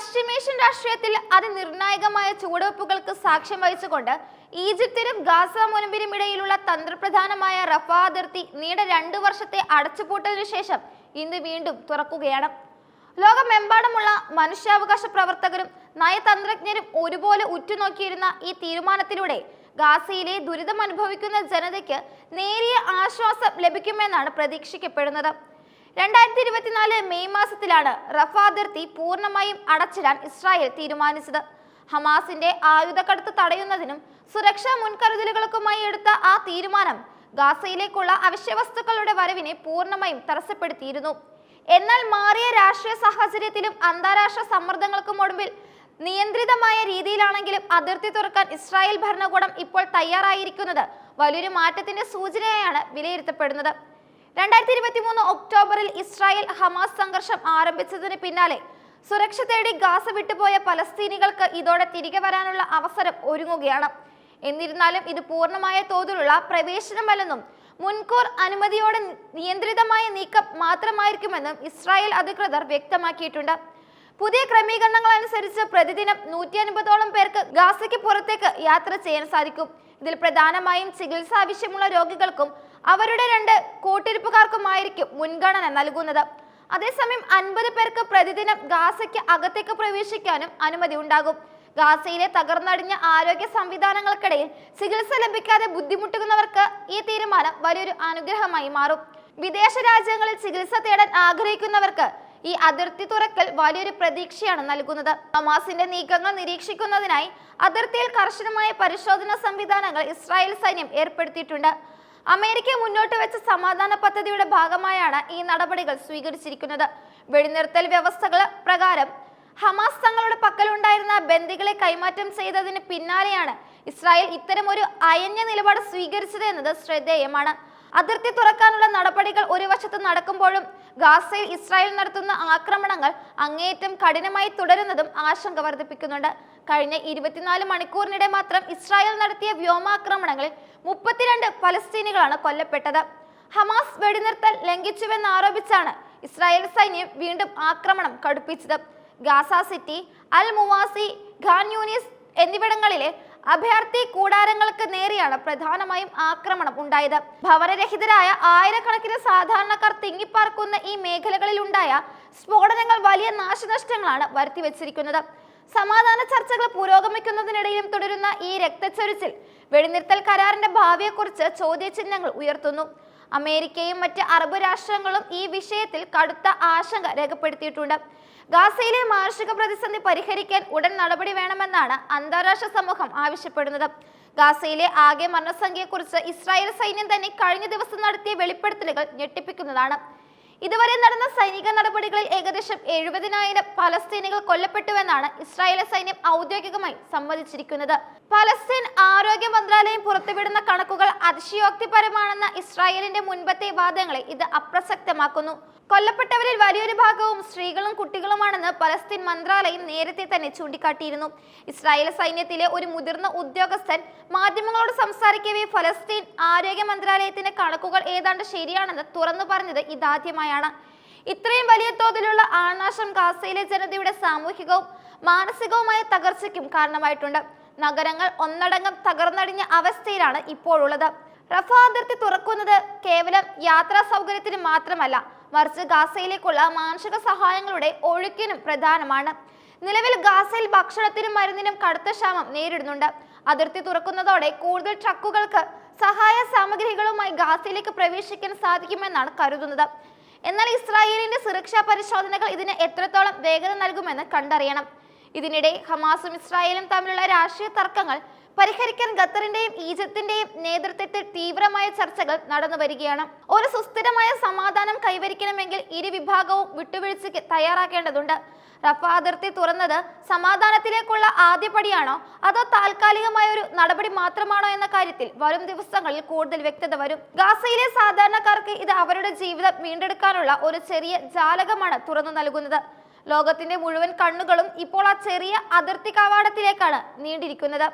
പശ്ചിമേഷ്യൻ രാഷ്ട്രീയത്തിൽ അതിനിർണായകമായ ചുവടുവെപ്പുകൾക്ക് സാക്ഷ്യം വഹിച്ചുകൊണ്ട് ഈജിപ്തിനും ഗാസ മുനമ്പിനും ഇടയിലുള്ള തന്ത്രപ്രധാനമായ റഫാ അതിർത്തി നീണ്ട 2 വർഷത്തെ അടച്ചുപൂട്ടലിനു ശേഷം ഇന്ന് വീണ്ടും തുറക്കുകയാണ്. ലോകമെമ്പാടുമുള്ള മനുഷ്യാവകാശ പ്രവർത്തകരും നയതന്ത്രജ്ഞരും ഒരുപോലെ ഉറ്റുനോക്കിയിരുന്ന ഈ തീരുമാനത്തിലൂടെ ഗാസയിലെ ദുരിതം അനുഭവിക്കുന്ന ജനതയ്ക്ക് നേരിയ ആശ്വാസം ലഭിക്കുമെന്നാണ് പ്രതീക്ഷിക്കപ്പെടുന്നത്. 2024 മെയ് മാസത്തിലാണ് റഫാ അതിർത്തി പൂർണ്ണമായും അടച്ചിടാൻ ഇസ്രായേൽ തീരുമാനിച്ചത്. ഹമാസിന്റെ ആയുധക്കടത്ത് തടയുന്നതിനും സുരക്ഷാ മുൻകരുതലുകൾക്കുമായി എടുത്ത ആ തീരുമാനം ഗാസയിലേക്കുള്ള അവശ്യവസ്തുക്കളുടെ വരവിനെ പൂർണ്ണമായും തടസ്സപ്പെടുത്തിയിരുന്നു. എന്നാൽ മാറിയ രാഷ്ട്രീയ സാഹചര്യത്തിലും അന്താരാഷ്ട്ര സമ്മർദ്ദങ്ങൾക്കും ഒടുവിൽ നിയന്ത്രിതമായ രീതിയിലാണെങ്കിലും അതിർത്തി തുറക്കാൻ ഇസ്രായേൽ ഭരണകൂടം ഇപ്പോൾ തയ്യാറായിരിക്കുന്നത് വലിയൊരു മാറ്റത്തിന്റെ സൂചനയായാണ് വിലയിരുത്തപ്പെടുന്നത്. 2023 ഒക്ടോബറിൽ ഇസ്രായേൽ ഹമാസ് സംഘർഷം ആരംഭിച്ചതിന് പിന്നാലെ സുരക്ഷ തേടി ഗാസ വിട്ടുപോയ പലസ്തീനികൾക്ക് ഇതോടെ തിരികെ വരാനുള്ള അവസരം ഒരുങ്ങുകയാണ്. എന്നിരുന്നാലും ഇത് പൂർണ്ണമായ തോതിലുള്ള പ്രവേശനമല്ലെന്നും മുൻകൂർ അനുമതിയോടെ നിയന്ത്രിതമായ നീക്കം മാത്രമായിരിക്കുമെന്നും ഇസ്രായേൽ അധികൃതർ വ്യക്തമാക്കിയിട്ടുണ്ട്. പുതിയ ക്രമീകരണങ്ങൾ അനുസരിച്ച് പ്രതിദിനം 150ഓളം പേർക്ക് ഗാസയ്ക്ക് പുറത്തേക്ക് യാത്ര ചെയ്യാൻ സാധിക്കും. ഇതിൽ പ്രധാനമായും ചികിത്സ ആവശ്യമുള്ള രോഗികൾക്കും അവരുടെ 2 കൂട്ടിരിപ്പുകാർക്കുമായിരിക്കും മുൻഗണന നൽകുന്നത്. അതേസമയം 50 പേർക്ക് പ്രതിദിനം ഗാസയ്ക്ക് അകത്തേക്ക് പ്രവേശിക്കാനും അനുമതി ഉണ്ടാകും. ഗാസയിലെ തകർന്നടിഞ്ഞ ആരോഗ്യ സംവിധാനങ്ങൾക്കിടയിൽ ചികിത്സ ലഭിക്കാതെ ബുദ്ധിമുട്ടുന്നവർക്ക് ഈ തീരുമാനം വലിയൊരു അനുഗ്രഹമായി മാറും. വിദേശ രാജ്യങ്ങളിൽ ചികിത്സ തേടാൻ ആഗ്രഹിക്കുന്നവർക്ക് ഈ അതിർത്തി തുറക്കൽ വലിയൊരു പ്രതീക്ഷയാണ് നൽകുന്നത്. ഹമാസിന്റെ നീക്കങ്ങൾ നിരീക്ഷിക്കുന്നതിനായി അതിർത്തിയിൽ കർശനമായ പരിശോധനാ സംവിധാനങ്ങൾ ഇസ്രായേൽ സൈന്യം ഏർപ്പെടുത്തിയിട്ടുണ്ട്. അമേരിക്ക മുന്നോട്ട് വെച്ച സമാധാന പദ്ധതിയുടെ ഭാഗമായാണ് ഈ നടപടികൾ സ്വീകരിച്ചിരിക്കുന്നത്. വെടിനിർത്തൽ വ്യവസ്ഥകൾ പ്രകാരം ഹമാസ് തങ്ങളുടെ പക്കലുണ്ടായിരുന്ന ബന്ദികളെ കൈമാറ്റം ചെയ്തതിന് പിന്നാലെയാണ് ഇസ്രായേൽ ഇത്തരമൊരു അയഞ്ഞ നിലപാട് സ്വീകരിച്ചത് എന്നത് ശ്രദ്ധേയമാണ്. അതിർത്തി തുറക്കാനുള്ള നടപടികൾ ഒരു വശത്ത് നടക്കുമ്പോഴും ഗാസയിൽ ഇസ്രായേൽ നടത്തുന്ന ആക്രമണങ്ങൾ അങ്ങേയറ്റം കഠിനമായി തുടരുന്നതും ആശങ്ക വർദ്ധിപ്പിക്കുന്നുണ്ട്. കഴിഞ്ഞ 24 മണിക്കൂറിനിടെ മാത്രം ഇസ്രായേൽ നടത്തിയ വ്യോമാക്രമണങ്ങളിൽ 32 പലസ്തീനികളാണ് കൊല്ലപ്പെട്ടത്. ഹമാസ് വെടിനിർത്തൽ ലംഘിച്ചുവെന്നാരോപിച്ചാണ് ഇസ്രായേൽ സൈന്യം വീണ്ടും ആക്രമണം കടുപ്പിച്ചത്. ഗാസ സിറ്റി, അൽ മുവാസി, ഖാൻ യൂനിസ് എന്നിവിടങ്ങളിലെ അഭയാർത്ഥി കൂടാരങ്ങൾക്ക് നേരെയാണ് പ്രധാനമായും ആക്രമണം ഉണ്ടായത്. ഭവനരഹിതരായ ആയിരക്കണക്കിന് സാധാരണക്കാർ തിങ്ങിപ്പാർക്കുന്ന ഈ മേഖലകളിൽ ഉണ്ടായ സ്ഫോടനങ്ങൾ വലിയ നാശനഷ്ടങ്ങളാണ് വരുത്തിവെച്ചിരിക്കുന്നത്. സമാധാന ചർച്ചകൾ പുരോഗമിക്കുന്നതിനിടയിലും തുടരുന്ന ഈ രക്തച്ചൊരിച്ചിൽ വെടിനിർത്തൽ കരാറിന്റെ ഭാവിയെക്കുറിച്ച് ചോദ്യചിഹ്നങ്ങൾ ഉയർത്തുന്നു. അമേരിക്കയും മറ്റ് അറബ് രാഷ്ട്രങ്ങളും ഈ വിഷയത്തിൽ കടുത്ത ആശങ്ക രേഖപ്പെടുത്തിയിട്ടുണ്ട്. ഗാസയിലെ മാനുഷിക പ്രതിസന്ധി പരിഹരിക്കാൻ ഉടൻ നടപടി വേണമെന്നാണ് അന്താരാഷ്ട്ര സമൂഹം ആവശ്യപ്പെടുന്നത്. ഗാസയിലെ ആകെ മരണസംഖ്യയെക്കുറിച്ച് ഇസ്രായേൽ സൈന്യം തന്നെ കഴിഞ്ഞ ദിവസം നടത്തിയ വെളിപ്പെടുത്തലുകൾ ഞെട്ടിപ്പിക്കുന്നതാണ്. ഇതുവരെ നടന്ന സൈനിക നടപടികളിൽ ഏകദേശം 70,000 പലസ്തീനികൾ കൊല്ലപ്പെട്ടുവെന്നാണ് ഇസ്രായേൽ സൈന്യം ഔദ്യോഗികമായി സമ്മതിച്ചിരിക്കുന്നത്. പലസ്തീൻ ആരോഗ്യ മന്ത്രാലയം പുറത്തുവിടുന്ന കണക്കുകൾ അതിശയോക്തിപരമാണെന്ന ഇസ്രായേലിന്റെ മുൻപത്തെ വാദങ്ങളെ ഇത് അപ്രസക്തമാക്കുന്നു. കൊല്ലപ്പെട്ടവരിൽ വലിയൊരു ഭാഗവും സ്ത്രീകളും കുട്ടികളുമാണെന്ന് പലസ്തീൻ മന്ത്രാലയം നേരത്തെ തന്നെ ചൂണ്ടിക്കാട്ടിയിരുന്നു. ഇസ്രായേൽ സൈന്യത്തിലെ ഒരു മുതിർന്ന ഉദ്യോഗസ്ഥൻ മാധ്യമങ്ങളോട് സംസാരിക്കവേ ഫലസ്തീൻ ആരോഗ്യ മന്ത്രാലയത്തിന്റെ കണക്കുകൾ ഏതാണ്ട് ശരിയാണെന്ന് തുറന്നു പറഞ്ഞത് ഇതാദ്യമായാണ്. ഇത്രയും വലിയ തോതിലുള്ള ആൾനാശം ഗാസയിലെ ജനതയുടെ സാമൂഹികവും മാനസികവുമായ തകർച്ചയ്ക്കും കാരണമായിട്ടുണ്ട്. നഗരങ്ങൾ ഒന്നടങ്കം തകർന്നടിഞ്ഞ അവസ്ഥയിലാണ് ഇപ്പോഴുള്ളത്. റഫാ അതിർത്തി തുറക്കുന്നത് കേവലം യാത്രാ സൗകര്യത്തിന് മാത്രമല്ല, മറിച്ച് ഗാസയിലേക്കുള്ള മാനുഷിക സഹായങ്ങളുടെ ഒഴുക്കിനും പ്രധാനമാണ്. നിലവിൽ ഗാസയിൽ ഭക്ഷണത്തിനും മരുന്നിനും കടുത്ത ക്ഷാമം നേരിടുന്നുണ്ട്. അതിർത്തി തുറക്കുന്നതോടെ കൂടുതൽ ട്രക്കുകൾക്ക് സഹായ സാമഗ്രികളുമായി ഗാസയിലേക്ക് പ്രവേശിക്കാൻ സാധിക്കുമെന്നാണ് കരുതുന്നത്. എന്നാൽ ഇസ്രായേലിന്റെ സുരക്ഷാ പരിശോധനകൾ ഇതിന് എത്രത്തോളം വേഗത നൽകുമെന്ന് കണ്ടറിയണം. ഇതിനിടെ ഹമാസും ഇസ്രായേലും തമ്മിലുള്ള രാഷ്ട്രീയ തർക്കങ്ങൾ പരിഹരിക്കാൻ ഖത്തറിന്റെയും ഈജിപ്തിന്റെയും നേതൃത്വത്തിൽ തീവ്രമായ ചർച്ചകൾ നടന്നു വരികയാണ്. ഒരു സുസ്ഥിരമായ സമാധാനം കൈവരിക്കണമെങ്കിൽ ഇരു വിഭാഗവും വിട്ടുവീഴ്ചയ്ക്ക് തയ്യാറാക്കേണ്ടതുണ്ട്. റഫാ അതിർത്തി തുറന്നത് സമാധാനത്തിലേക്കുള്ള ആദ്യപടിയാണോ അതോ താൽക്കാലികമായ ഒരു നടപടി മാത്രമാണോ എന്ന കാര്യത്തിൽ വരും ദിവസങ്ങളിൽ കൂടുതൽ വ്യക്തത വരും. ഗാസയിലെ സാധാരണക്കാർക്ക് ഇത് അവരുടെ ജീവിതം വീണ്ടെടുക്കാനുള്ള ഒരു ചെറിയ ജാലകമാണ് തുറന്നു നൽകുന്നത്. ലോകത്തിന്റെ മുഴുവൻ കണ്ണുകളും ഇപ്പോൾ ആ ചെറിയ അതിർത്തി കവാടത്തിലേക്കാണ് നീണ്ടിരിക്കുന്നത്.